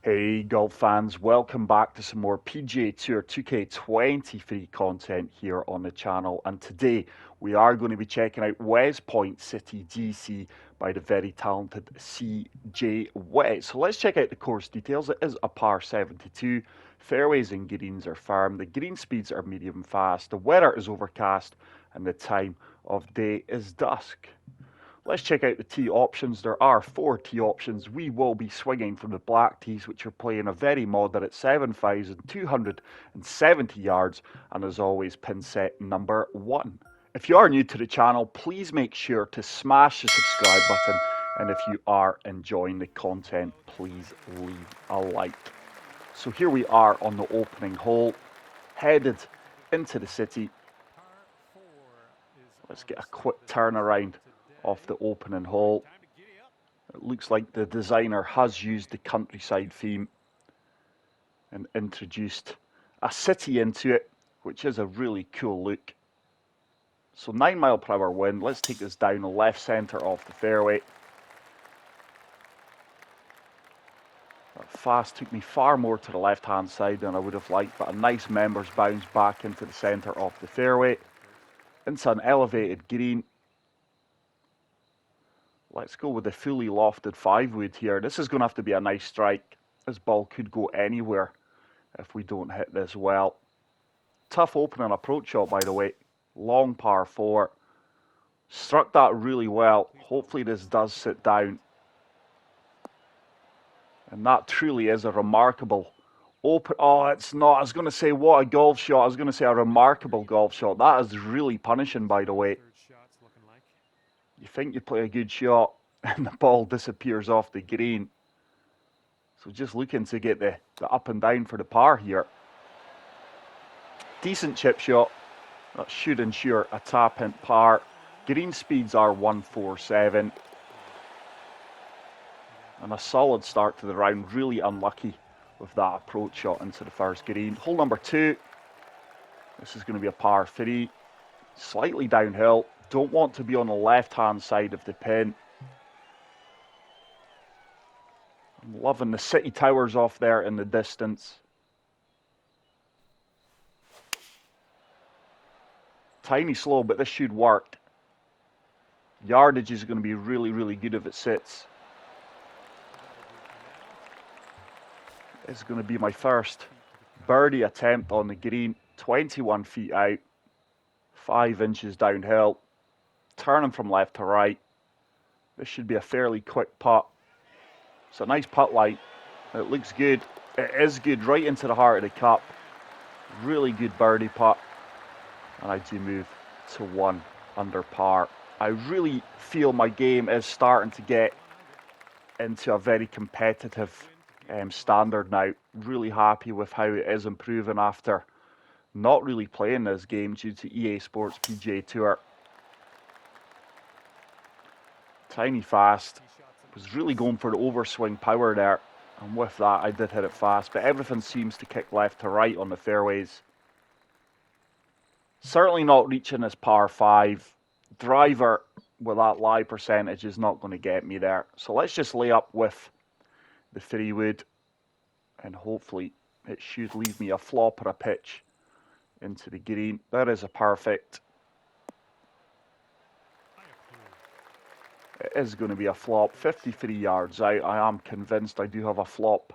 Hey golf fans, welcome back to some more PGA Tour 2K23 content here on the channel, and today we are going to be checking out Wezpoint City GC by the very talented CJ Wet. So let's check out the course details. It is a par 72, fairways and greens are firm, the green speeds are medium fast, the weather is overcast and the time of day is dusk. Let's check out the tee options. There are 4 tee options. We will be swinging from the black tees, which are playing a very moderate 7,270 yards, and as always, pin set number 1. If you are new to the channel, please make sure to smash the subscribe button, and if you are enjoying the content, please leave a like. So here we are on the opening hole, headed into the city. Let's get a quick turnaround off the opening hole. It looks like the designer has used the countryside theme and introduced a city into it, which is a really cool look. So 9 mile per hour wind. Let's take this down the left centre off the fairway. That fast took me far more to the left hand side than I would have liked, but a nice members bounce back into the centre of the fairway. Into an elevated green. Let's go with the fully lofted 5-wood here. This is going to have to be a nice strike. This ball could go anywhere if we don't hit this well. Tough opening approach shot, by the way. Long par 4. Struck that really well. Hopefully this does sit down. And that truly is a remarkable open. Oh, it's not. I was going to say what a golf shot. I was going to say a remarkable golf shot. That is really punishing, by the way. You think you play a good shot and the ball disappears off the green. So just looking to get the up and down for the par here. Decent chip shot. That should ensure a tap in par. Green speeds are 147. And a solid start to the round. Really unlucky with that approach shot into the first green. Hole number 2. This is going to be a par 3. Slightly downhill. Don't want to be on the left-hand side of the pin. I'm loving the city towers off there in the distance. Tiny slow, but this should work. Yardage is going to be really, really good if it sits. It's going to be my first birdie attempt on the green. 21 feet out. 5 inches downhill. Turning from left to right. This should be a fairly quick putt. It's a nice putt line. It looks good. It is good, right into the heart of the cup. Really good birdie putt. And I do move to 1 under par. I really feel my game is starting to get into a very competitive standard now. Really happy with how it is improving after not really playing this game due to EA Sports PGA Tour. Tiny fast. Was really going for the overswing power there. And with that, I did hit it fast. But everything seems to kick left to right on the fairways. Certainly not reaching this par 5. Driver with that lie percentage is not going to get me there. So let's just lay up with the 3-wood. And hopefully it should leave me a flop or a pitch into the green. That is a perfect. It is going to be a flop. 53 yards out. I am convinced I do have a flop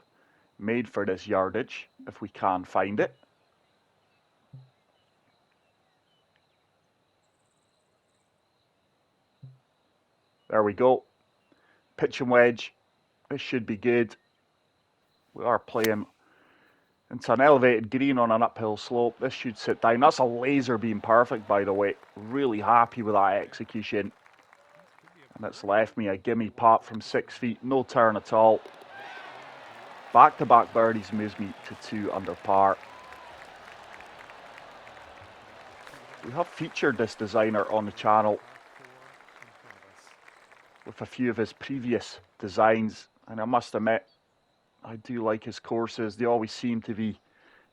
made for this yardage if we can find it. There we go. Pitch and wedge. This should be good. We are playing into an elevated green on an uphill slope. This should sit down. That's a laser beam perfect, by the way. Really happy with that execution. And it's left me a gimme putt from 6 feet. No turn at all. Back-to-back birdies moves me to 2 under par. We have featured this designer on the channel with a few of his previous designs. And I must admit, I do like his courses. They always seem to be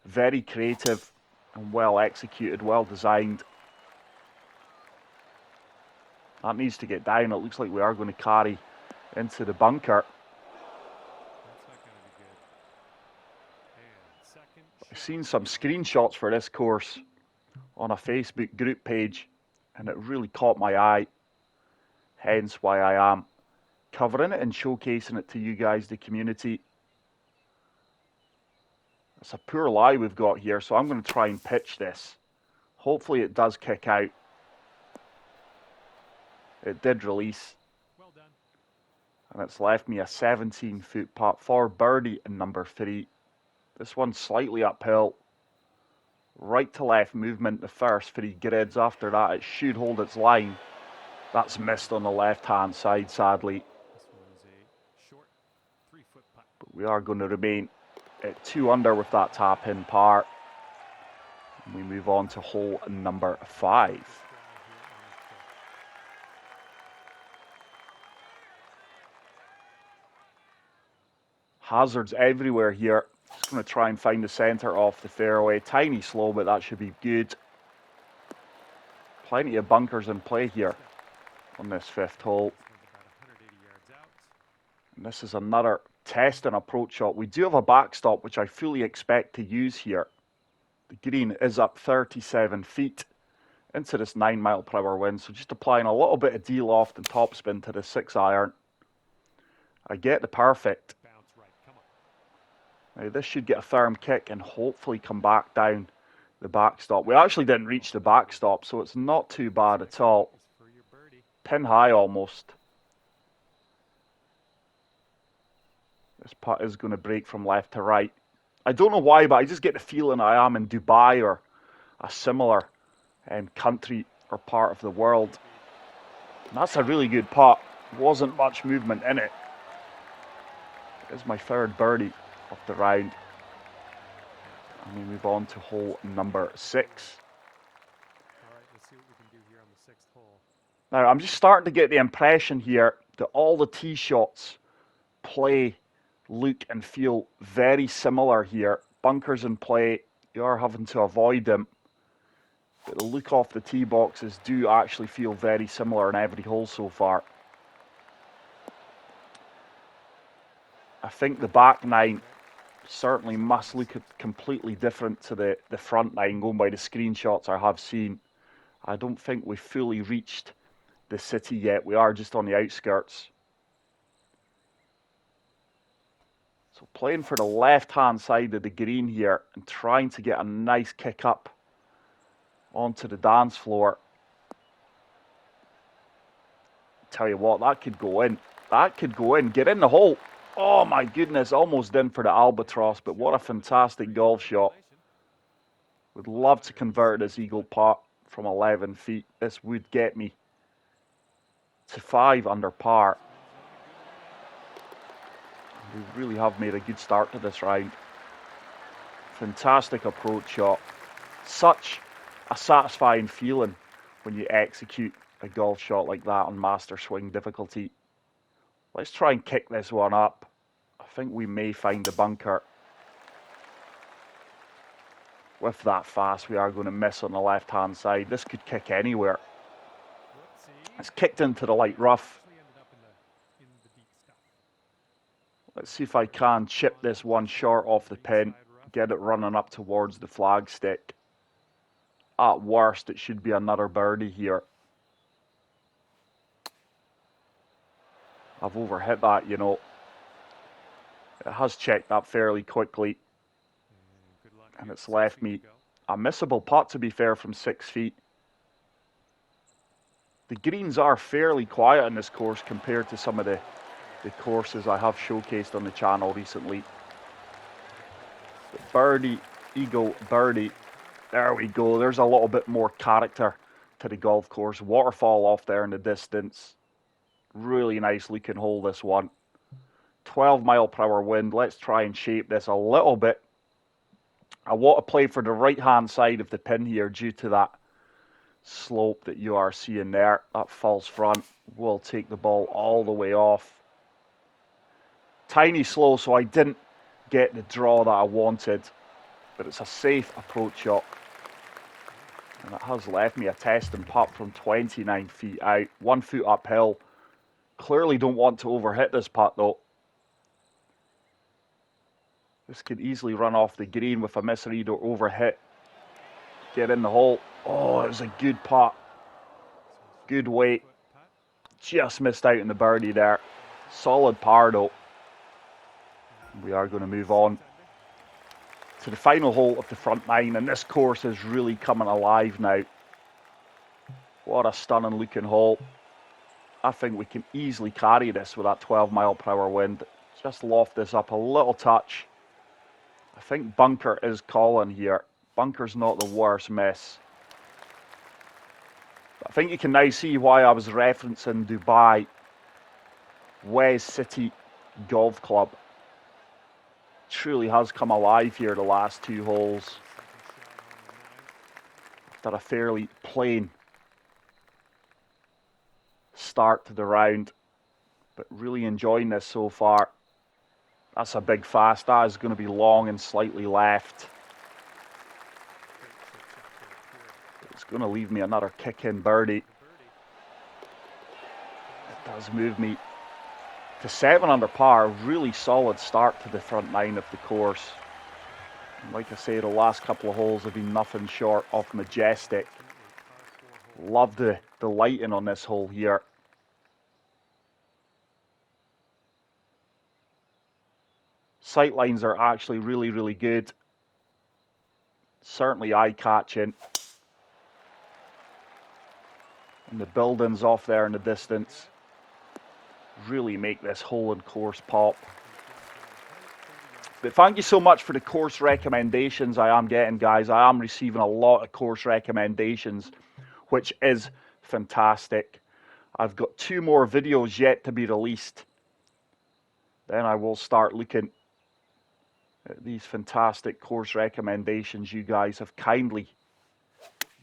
very creative and well executed, well designed. That needs to get down. It looks like we are going to carry into the bunker. I've seen some screenshots for this course on a Facebook group page, and it really caught my eye. Hence why I am covering it and showcasing it to you guys, the community. It's a poor lie we've got here, so I'm going to try and pitch this. Hopefully it does kick out. It did release. Well done. And it's left me a 17-foot putt for birdie in number 3. This one's slightly uphill. Right to left movement the first 3 grids. After that it should hold its line. That's missed on the left hand side, sadly. This one is a short 3-foot putt. But we are going to remain at 2 under with that tap in par. And we move on to hole number 5. Hazards everywhere here. Just going to try and find the centre off the fairway. Tiny slow, but that should be good. Plenty of bunkers in play here on this 5th hole. And this is another test and approach shot. We do have a backstop, which I fully expect to use here. The green is up 37 feet into this 9-mile-per-hour wind. So just applying a little bit of D-loft and topspin to the 6-iron. I get the perfect. Now this should get a firm kick and hopefully come back down the backstop. We actually didn't reach the backstop, so it's not too bad at all. Pin high almost. This putt is going to break from left to right. I don't know why, but I just get the feeling I am in Dubai or a similar country or part of the world. And that's a really good putt. Wasn't much movement in it. It's my 3rd birdie of the round. And we move on to hole number 6. All right, let's see what we can do here on the 6th hole. Now, I'm just starting to get the impression here that all the tee shots play, look and feel very similar here. Bunkers in play, you are having to avoid them. But the look off the tee boxes do actually feel very similar in every hole so far. I think the back 9 certainly must look completely different to the front 9, going by the screenshots I have seen. I don't think we've fully reached the city yet. We are just on the outskirts. So playing for the left-hand side of the green here and trying to get a nice kick up onto the dance floor. Tell you what, that could go in. That could go in. Get in the hole. Oh my goodness, almost in for the albatross, but what a fantastic golf shot. Would love to convert this eagle putt from 11 feet. This would get me to 5 under par. We really have made a good start to this round. Fantastic approach shot. Such a satisfying feeling when you execute a golf shot like that on master swing difficulty. Let's try and kick this one up. I think we may find a bunker. With that fast, we are going to miss on the left-hand side. This could kick anywhere. It's kicked into the light rough. Let's see if I can chip this one short off the pin. Get it running up towards the flagstick. At worst, it should be another birdie here. I've overhit that, you know. It has checked up fairly quickly. And it's left me a missable putt, to be fair, from 6 feet. The greens are fairly quiet in this course compared to some of the courses I have showcased on the channel recently. But birdie, eagle, birdie. There we go. There's a little bit more character to the golf course. Waterfall off there in the distance. Really nice looking hole, this one. 12-mile-per-hour wind. Let's try and shape this a little bit. I want to play for the right-hand side of the pin here due to that slope that you are seeing there. That false front will take the ball all the way off. Tiny slow, so I didn't get the draw that I wanted. But it's a safe approach shot. And it has left me a test and putt from 29 feet out. 1 foot uphill. Clearly don't want to overhit this putt though. This could easily run off the green with a misread or overhit. Get in the hole. Oh, it was a good putt. Good weight. Just missed out in the birdie there. Solid par though. We are going to move on to the final hole of the front nine, and this course is really coming alive now. What a stunning looking hole. I think we can easily carry this with that 12-mile-per-hour wind. Just loft this up a little touch. I think bunker is calling here. Bunker's not the worst miss. But I think you can now see why I was referencing Dubai. Wez City Golf Club truly has come alive here the last two holes. After a fairly plain start to the round, but really enjoying this so far. That's a big fast. That is going to be long and slightly left. It's going to leave me another kick-in birdie. It does move me to 7 under par. Really solid start to the front nine of the course. And like I say, the last couple of holes have been nothing short of majestic. Love the lighting on this hole here. Sight lines are actually really, really good. Certainly eye-catching. And the buildings off there in the distance really make this hole and course pop. But thank you so much for the course recommendations I am getting, guys. I am receiving a lot of course recommendations, which is fantastic. I've got 2 more videos yet to be released. Then I will start looking at these fantastic course recommendations you guys have kindly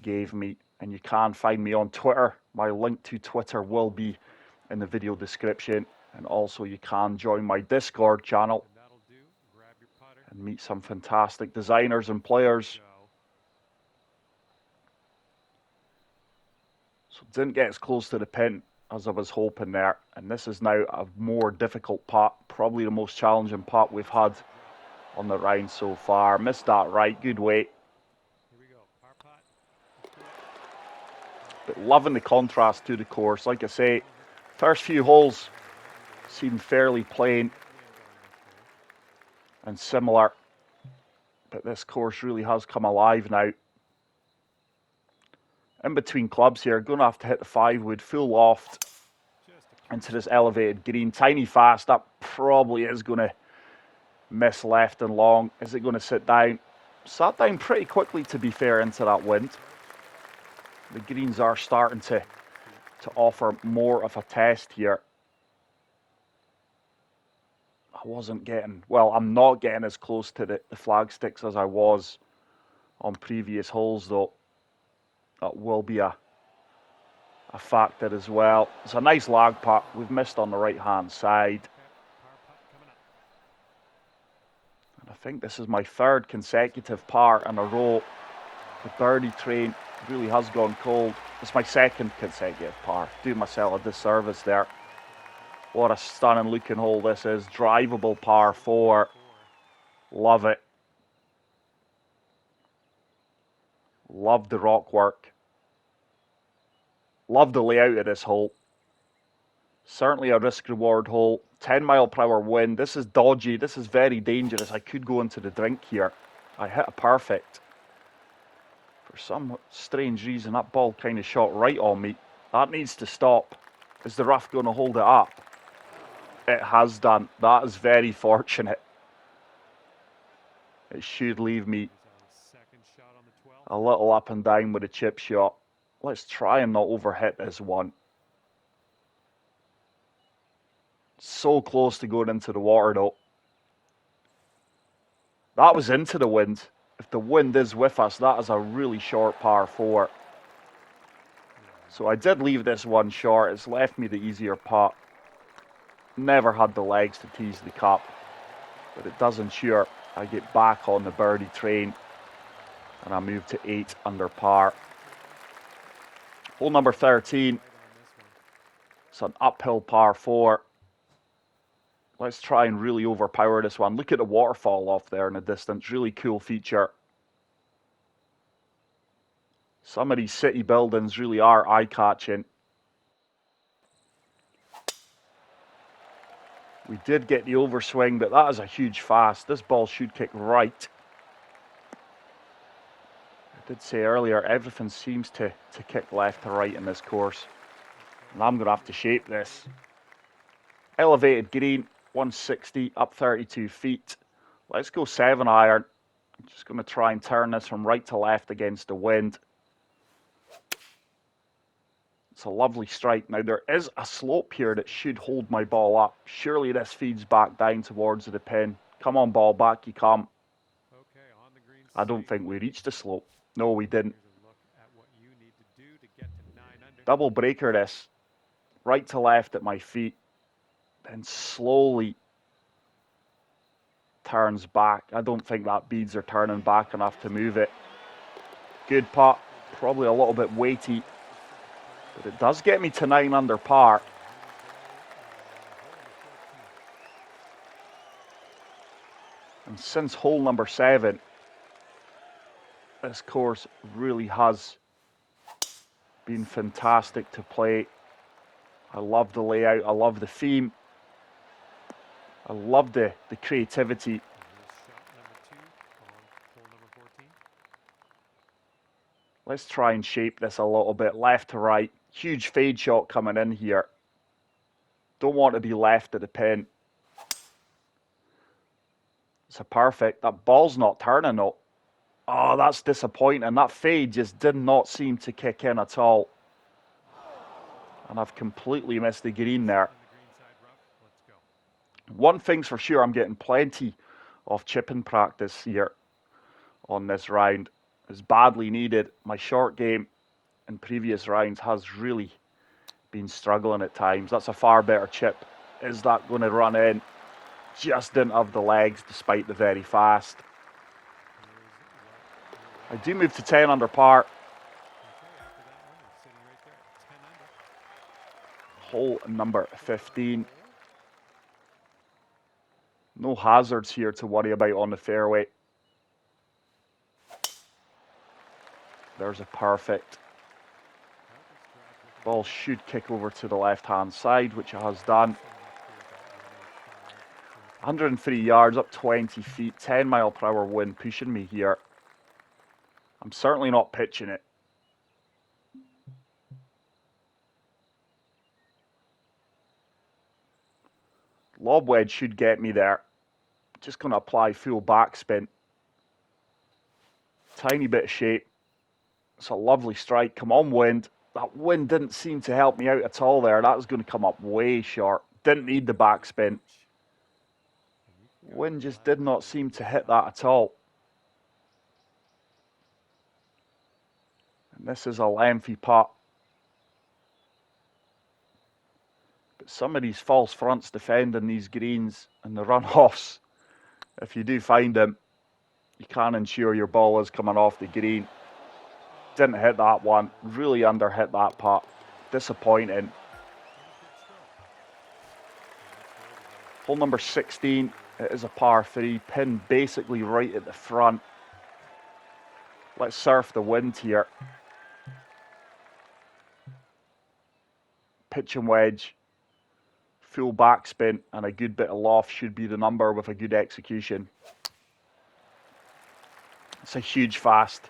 gave me. And you can find me on Twitter. My link to Twitter will be in the video description. And also you can join my Discord channel and meet some fantastic designers and players. So didn't get as close to the pin as I was hoping there. And this is now a more difficult putt. Probably the most challenging putt we've had on the round so far. Missed that right. Good weight. But loving the contrast to the course. Like I say, first few holes seem fairly plain and similar. But this course really has come alive now. In between clubs here, going to have to hit the 5-wood, full loft into this elevated green. Tiny fast, that probably is going to miss left and long. Is it going to sit down? Sat down pretty quickly, to be fair, into that wind. The greens are starting to offer more of a test here. I wasn't getting, well, I'm not getting as close to the flag sticks as I was on previous holes, though. That will be a factor as well. It's a nice lag putt. We've missed on the right-hand side. And I think this is my 3rd consecutive par in a row. The birdie train really has gone cold. It's my 2nd consecutive par. Do myself a disservice there. What a stunning looking hole this is. Drivable par 4. Love it. Love the rock work. Love the layout of this hole. Certainly a risk-reward hole. 10-mile-per-hour wind. This is dodgy. This is very dangerous. I could go into the drink here. I hit a perfect. For some strange reason, that ball kind of shot right on me. That needs to stop. Is the rough going to hold it up? It has done. That is very fortunate. It should leave me a little up and down with a chip shot. Let's try and not overhit this one. So close to going into the water though. That was into the wind. If the wind is with us, that is a really short par 4. So I did leave this one short. It's left me the easier putt. Never had the legs to tease the cup. But it does ensure I get back on the birdie train. And I move to 8 under par. Hole number 13. It's an uphill par 4. Let's try and really overpower this one. Look at the waterfall off there in the distance. Really cool feature. Some of these city buildings really are eye-catching. We did get the overswing, but that is a huge fast. This ball should kick right. I did say earlier, everything seems to kick left to right in this course. And I'm going to have to shape this. Elevated green, 160, up 32 feet. Let's go 7-iron. I'm just going to try and turn this from right to left against the wind. It's a lovely strike. Now, there is a slope here that should hold my ball up. Surely this feeds back down towards the pin. Come on, ball, back you come. Okay, on the green I don't think we reached the slope. No, we didn't. Here's a look at what you need to do to get to 9 under. Double breaker this. Right to left at my feet. Then slowly turns back. I don't think that beads are turning back enough to move it. Good putt. Probably a little bit weighty. But it does get me to 9 under par. And since hole number 7, this course really has been fantastic to play. I love the layout. I love the theme. I love the creativity. Here's shot number 2 on hole number 14. Let's try and shape this a little bit. Left to right. Huge fade shot coming in here. Don't want to be left at the pin. It's a perfect. That ball's not turning though. Oh, that's disappointing. That fade just did not seem to kick in at all. And I've completely missed the green there. On the green side rough. Let's go. One thing's for sure, I'm getting plenty of chipping practice here on this round. It's badly needed. My short game in previous rounds has really been struggling at times. That's a far better chip. Is that going to run in? Just didn't have the legs despite the very fast. I do move to 10 under par. Okay, after that one, it's sitting right there at 10 under. Hole number 15. No hazards here to worry about on the fairway. There's a perfect. Ball should kick over to the left-hand side, which it has done. 103 yards, up 20 feet, 10 mile per hour wind pushing me here. I'm certainly not pitching it. Lob wedge should get me there. Just going to apply full backspin. Tiny bit of shape. It's a lovely strike. Come on, wind. That wind didn't seem to help me out at all there. That was going to come up way short. Didn't need the backspin. Wind just did not seem to hit that at all. And this is a lengthy putt. But some of these false fronts defending these greens and the runoffs, if you do find them, you can ensure your ball is coming off the green. Didn't hit that one. Really under hit that putt. Disappointing. Hole number 16. It is a par 3. Pin basically right at the front. Let's surf the wind here. Pitch and wedge. Full backspin and a good bit of loft should be the number with a good execution. It's a huge fast.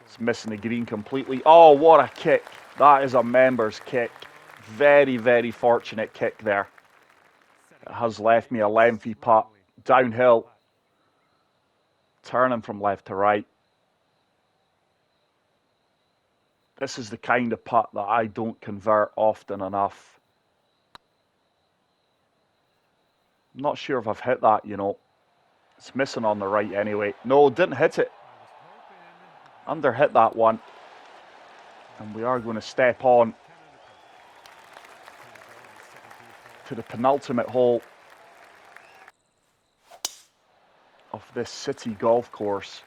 It's missing the green completely. Oh, what a kick. That is a member's kick. Very, very fortunate kick there. It has left me a lengthy putt. Downhill. Turning from left to right. This is the kind of putt that I don't convert often enough. I'm not sure if I've hit that, you know. It's missing on the right anyway. No, didn't hit it. Under hit that one. And we are going to step on to the penultimate hole of this city golf course.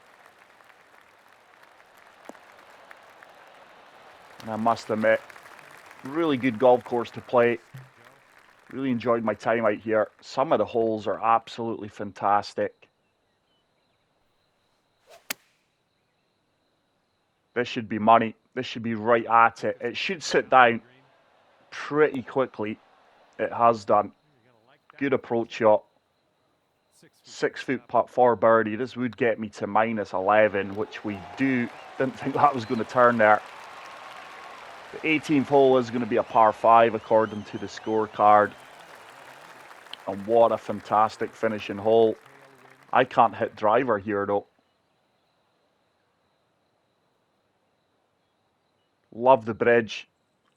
And I must admit, really good golf course to play. Really enjoyed my time out here. Some of the holes are absolutely fantastic. This should be money. This should be right at it. It should sit down pretty quickly. It has done. Good approach shot. 6 foot putt for birdie. This would get me to -11, which we do. Didn't think that was going to turn there. The 18th hole is going to be a par 5 according to the scorecard. And what a fantastic finishing hole. I can't hit driver here though. Love the bridge.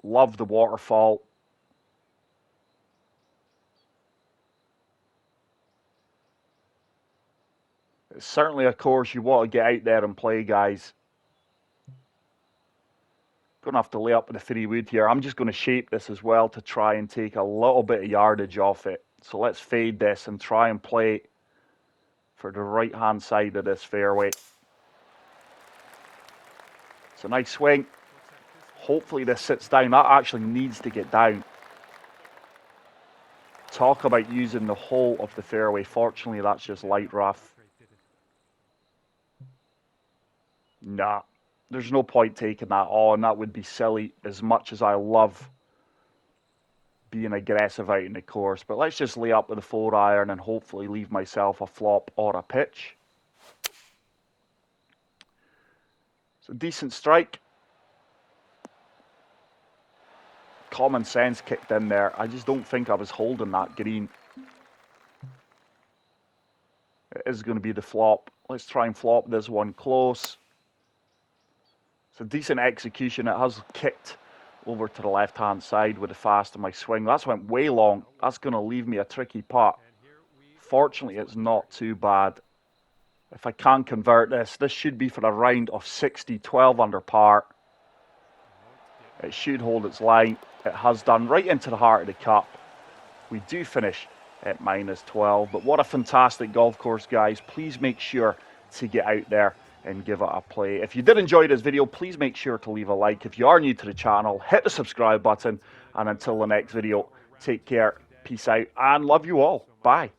Love the waterfall. It's certainly a course you want to get out there and play, guys. Going to have to lay up with the 3 wood here. I'm just going to shape this as well to try and take a little bit of yardage off it. So let's fade this and try and play for the right hand side of this fairway. It's a nice swing. Hopefully this sits down. That actually needs to get down. Talk about using the whole of the fairway. Fortunately, that's just light rough. Nah, there's no point taking that on. That would be silly, as much as I love being aggressive out in the course. But let's just lay up with a 4-iron and hopefully leave myself a flop or a pitch. It's a decent strike. Common sense kicked in there. I just don't think I was holding that green. It is going to be the flop. Let's try and flop this one close. It's a decent execution. It has kicked over to the left-hand side with the fast of my swing. That's went way long. That's going to leave me a tricky putt. Fortunately, it's not too bad. If I can convert this, this should be for a round of 60, 12 under par. It should hold its line. It has done, right into the heart of the cup. We do finish at -12. But what a fantastic golf course, guys. Please make sure to get out there and give it a play. If you did enjoy this video, please make sure to leave a like. If you are new to the channel, hit the subscribe button. And until the next video, take care, peace out, and love you all. Bye.